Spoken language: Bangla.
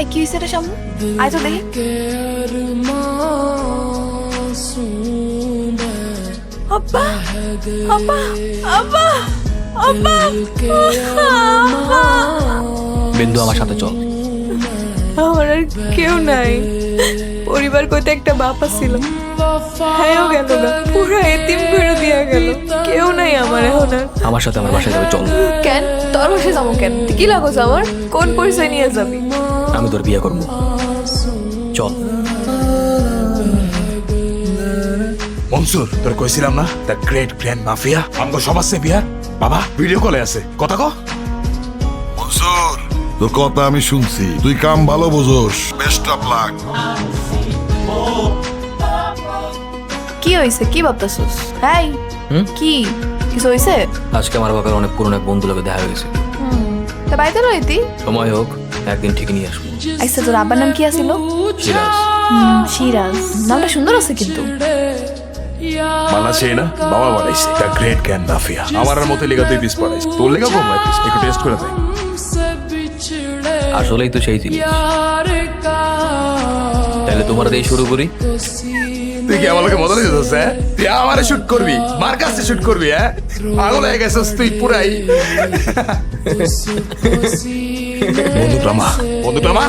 এই কি হয়েছে রে সামনে? আয় তো দেখি। আব্বা আব্বা আব্বা আব্বা বিন্দু আমার সাথে চল। আমার আর কেউ নাই। পরিবার কইতে একটা বাপা ছিল, হ্যাঁও গেল না, পুরো এতিম করে দিয়া গেল। কেউ নাই আমার এখন আর। আমার সাথে আমার বাসায় যাবে, চল। কেন তোর বসে যাবো? কেন তুই কি লাগোস আমার? কোন পরিচয় নিয়ে যাবি? আমি তোর বিয়ে করবো, চল। মনসুর, তোর কইছিলাম না দ্য গ্রেট গ্র্যান্ড মাফিয়া আমগো সমাজ সেভিয়ার বাবা ভিডিও কলে আছে, কথা কো। মনসুর, তোর কথা আমি শুনছি, তুই কাম ভালো বোঝোস। Best of luck. কি হয়েছে? কি ভাবতেছস? হ্যাঁ কি কিছু হয়েছে? আজকে আমার বাবার অনেক পুরনো এক বন্ধু লোকে দেখা হয়ে গেছে। তা বাড়িতে রইতি? সময় হোক, একদিন ঠিকই নিয়ে আসবো। আচ্ছা, তোর আব্বার নাম কি আছিল? সিরাজ। সিরাজ নামটা সুন্দর আছে কিন্তু। বানাছে না বাবা বানাইছে দ্য গ্রেট গ্র্যান্ড মাফিয়া। আমার আর মতে লেগা তুই পিস পড়াইছ, তোর লেগা কম পিস একটু টেস্ট করে দেখ। আসলেই তো সেই জিনিস। তাহলে তোমার দিয়ে শুরু করি। তুই কি আমাকে মজা দিতেছিস? হ্যাঁ, তুই আমারে শুট করবি, মার কাছে শুট করবি? হ্যাঁ, পাগল হয়ে গেছিস তুই পুরাই। বন্ধুটা মা